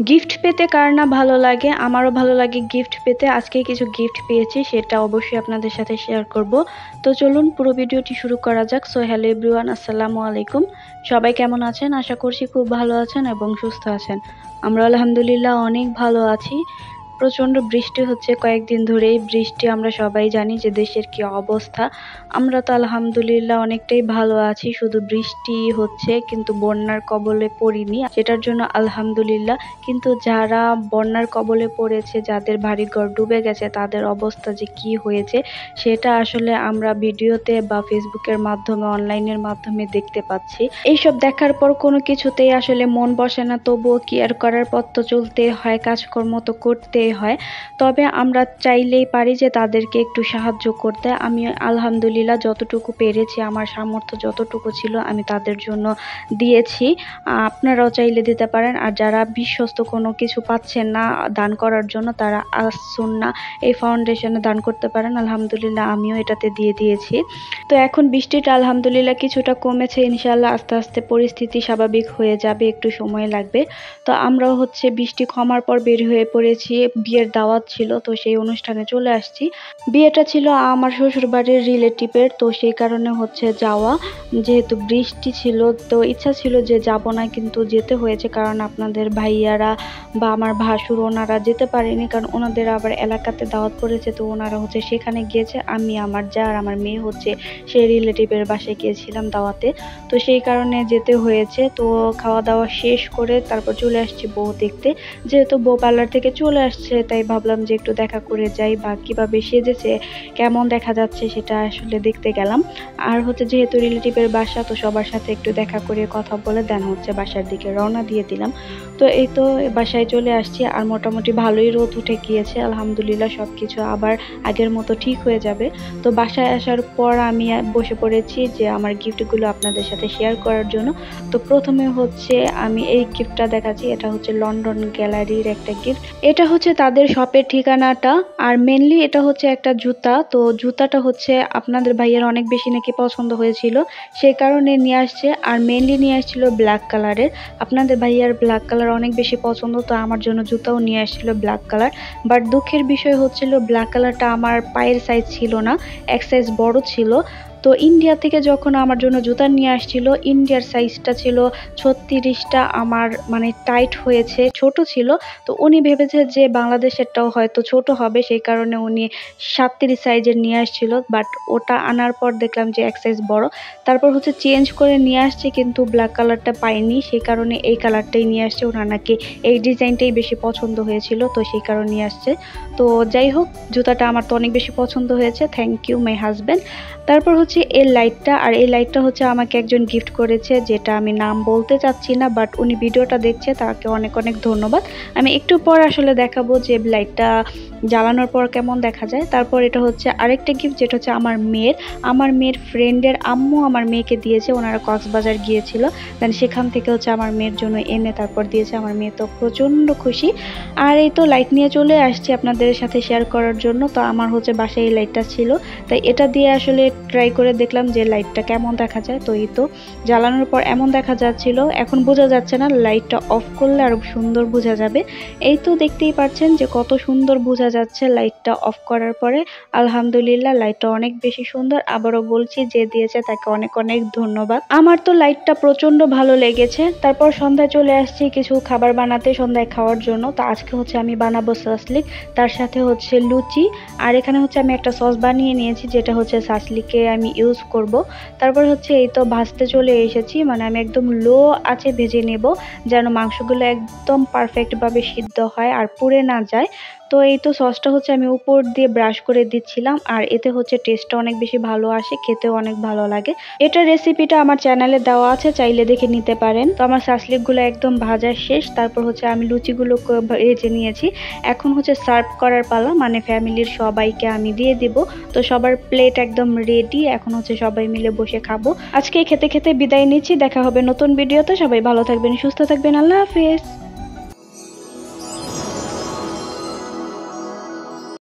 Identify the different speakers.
Speaker 1: Gift পেতে কার না ভালো লাগে, আমারও ভালো লাগে গিফট পেতে। আজকে কিছু গিফট পেয়েছি, সেটা অবশ্যই আপনাদের সাথে শেয়ার করব। তো চলুন পুরো ভিডিওটি শুরু করা যাক। সো হ্যালো এভরিওয়ান, আসসালামু আলাইকুম। সবাই কেমন আছেন? আশা করছি খুব ভালো আছেন এবং সুস্থ আছেন। আমরা আলহামদুলিল্লাহ অনেক ভালো আছি। প্রচন্ড বৃষ্টি হচ্ছে কয়েকদিন ধরেই। বৃষ্টি আমরা সবাই জানি যে দেশের কি অবস্থা। আমরা তো আলহামদুলিল্লাহ অনেকটাই ভালো আছি, শুধু বৃষ্টি হচ্ছে কিন্তু বন্যার কবলে পড়িনি, সেটার জন্য আলহামদুলিল্লাহ। কিন্তু যারা বন্যার কবলে পড়েছে, যাদের বাড়িঘর ডুবে গেছে, তাদের অবস্থা যে কি হয়েছে সেটা আসলে আমরা ভিডিওতে বা ফেসবুকের মাধ্যমে, অনলাইনের মাধ্যমে দেখতে পাচ্ছি। এইসব দেখার পর কোনো কিছুতেই আসলে মন বসে না, তবুও কেয়ার করার পথ তো চলতে হয়, কাজকর্ম তো করতে হয়। তবে আমরা চাইলেই পারি যে তাদেরকে একটু সাহায্য করতে। আমি আলহামদুলিল্লাহ যতটুকু পেরেছি, আমার সামর্থ্য যতটুকু ছিল আমি তাদের জন্য দিয়েছি। আপনারাও চাইলে দিতে পারেন। আর যারা বিশ্বস্ত কোনো কিছু পাচ্ছেন না দান করার জন্য, তারা আস-সুন্নাহ এই ফাউন্ডেশনে দান করতে পারেন। আলহামদুলিল্লাহ আমিও এটাতে দিয়ে দিয়েছি। তো এখন বৃষ্টিটা আলহামদুলিল্লাহ কিছুটা কমেছে, ইনশাআল্লাহ আস্তে আস্তে পরিস্থিতি স্বাভাবিক হয়ে যাবে, একটু সময় লাগবে। তো আমরাও বৃষ্টি কমার পর বের হয়ে পড়েছি। বিয়ের দাওয়াত ছিল, তো সেই অনুষ্ঠানে চলে আসছি। বিয়েটা ছিল আমার শ্বশুর বাড়ির রিলেটিভের, তো সেই কারণে যাওয়া। যেহেতু বৃষ্টি ছিল তো ইচ্ছা ছিল যে যাব না, কিন্তু যেতে হয়েছে, কারণ আপনাদের ভাইয়ারা বা আমার ভাসুর ওনারা যেতে পারেনি, কারণ ওনাদের আবার এলাকাতে দাওয়াত পড়েছে। তো ওনারা সেখানে গিয়েছে। আমি, আমার যা আর আমার মেয়ে সেই রিলেটিভের বাসায় গিয়েছিলাম দাওয়াতে, তো সেই কারণে যেতে হয়েছে। তো খাওয়া দাওয়া শেষ করে তারপর চলে আসছি বউ দেখতে। যেহেতু বউ পার্লার থেকে চলে আসছে, তাই ভাবলাম যে একটু দেখা করে যাই, বা কিভাবে সেজেছে, কেমন দেখা যাচ্ছে সেটা আসলে দেখতে গেলাম। আর যেহেতু রিলেটিভের বাসা, তো সবার সাথে একটু দেখা করে কথা বলে দেন বাসার দিকে রওনা দিয়ে দিলাম। তো এই তো বাসায় চলে আসছি, আর মোটামুটি ভালোই রোদ উঠে গিয়েছে। আলহামদুলিল্লাহ সবকিছু আবার আগের মতো ঠিক হয়ে যাবে। তো বাসায় আসার পর আমি বসে পড়েছি যে আমার গিফটগুলো আপনাদের সাথে শেয়ার করার জন্য। তো প্রথমে আমি এই গিফটটা দেখাচ্ছি। এটা লন্ডন গ্যালারির একটা গিফট। এটা তাদের শপের ঠিকানাটা। আর মেনলি এটা একটা জুতা। তো জুতাটা আপনাদের ভাইয়ের অনেক বেশি নাকি পছন্দ হয়েছিল, সেই কারণে নিয়ে আসছে। আর মেনলি নিয়ে আসছিল ব্ল্যাক কালারের। আপনাদের ভাইয়ার ব্ল্যাক কালার অনেক বেশি পছন্দ, তো আমার জন্য জুতাও নিয়ে আসছিল ব্ল্যাক কালার। বাট দুঃখের বিষয় ব্ল্যাক কালারটা আমার পায়ের সাইজ ছিল না, এক সাইজ বড় ছিল। তো ইন্ডিয়া থেকে যখন আমার জন্য জুতা নিয়ে আসছিল, ইন্ডিয়ার সাইজটা ছিল 36টা, আমার মানে টাইট হয়েছে, ছোট ছিল। তো উনি ভেবেছে যে বাংলাদেশেরটাও হয়তো ছোট হবে, সেই কারণে উনি 37 সাইজের নিয়ে আসছিল। বাট ওটা আনার পর দেখলাম যে এক সাইজ বড়। তারপর চেঞ্জ করে নিয়ে আসছে, কিন্তু ব্ল্যাক কালারটা পাইনি, সেই কারণে এই কালারটাই নিয়ে আসছে। ওনার নাকি এই ডিজাইনটাই বেশি পছন্দ হয়েছিল, তো সেই কারণে নিয়ে আসছে। তো যাই হোক, জুতাটা আমার তো অনেক বেশি পছন্দ হয়েছে। Thank you my husband. তারপর এই লাইটটা। আর এই লাইটটা আমাকে একজন গিফট করেছে, যেটা আমি নাম বলতে চাচ্ছি না, বাট উনি ভিডিওটা দেখছে, তাকে অনেক অনেক ধন্যবাদ। আমি একটু পর আসলে দেখাবো যে লাইটটা জ্বালানোর পর কেমন দেখা যায়। তারপর এটা আরেকটা গিফট, যেটা আমার মেয়ের ফ্রেন্ডের আম্মু আমার মেয়েকে দিয়েছে। ওনারা কক্সবাজার গিয়েছিল, দেন সেখান থেকে আমার মেয়ের জন্য এনে তারপর দিয়েছে। আমার মেয়ে তো প্রচন্ড খুশি। আর এই তো লাইট নিয়ে চলে আসছি আপনাদের সাথে শেয়ার করার জন্য। তো আমার বাসায় এই লাইটটা ছিল, তাই এটা দিয়ে আসলে ট্রাই করে দেখলাম যে লাইটটা কেমন দেখা যায়। তো এই তো জ্বালানোর পর এমন দেখা যাচ্ছিল। এখন বোঝা যাচ্ছে না, লাইটটা অফ করলে আরো সুন্দর বোঝা যাবে। এই তো দেখতেই পাচ্ছেন যে কত সুন্দর বোঝা যাচ্ছে লাইটটা অফ করার পরে। আলহামদুলিল্লাহ লাইটটা অনেক বেশি সুন্দর। আবারও বলছি, যে দিয়েছে তাকে অনেক অনেক ধন্যবাদ। আমার তো লাইটটা প্রচন্ড ভালো লেগেছে। তারপর সন্ধ্যায় চলে আসছি কিছু খাবার বানাতে, সন্ধ্যায় খাওয়ার জন্য। তো আজকে আমি বানাবো সাসলিক, তার সাথে লুচি। আর এখানে আমি একটা সস বানিয়ে নিয়েছি, যেটা সাসলিকে আমি ইউজ করব। তারপর এই তো ভাজতে চলে এসেছি, মানে আমি একদম লো আঁচে ভেজে নেব, যেন মাংসগুলো একদম পারফেক্ট ভাবে সিদ্ধ হয় আর পুড়ে না যায়। তো এই তো সসটা আমি উপর দিয়ে ব্রাশ করে দিচ্ছিলাম, আর এতে টেস্টটা অনেক বেশি ভালো আসে, খেতেও অনেক ভালো লাগে। এটা রেসিপিটা আমার চ্যানেলে দেওয়া আছে, চাইলে দেখে নিতে পারেন। তো আমার সাসলিকগুলো একদম ভাজা শেষ। তারপর আমি লুচিগুলো ভেজে নিয়েছি। এখন সার্ভ করার পালা, মানে ফ্যামিলির সবাইকে আমি দিয়ে দিব। তো সবার প্লেট একদম রেডি, এখন সবাই মিলে বসে খাবো। আজকে খেতে খেতে বিদায় নিচ্ছি, দেখা হবে নতুন ভিডিওতে। সবাই ভালো থাকবেন, সুস্থ থাকবেন, আল্লাহ হাফেজ।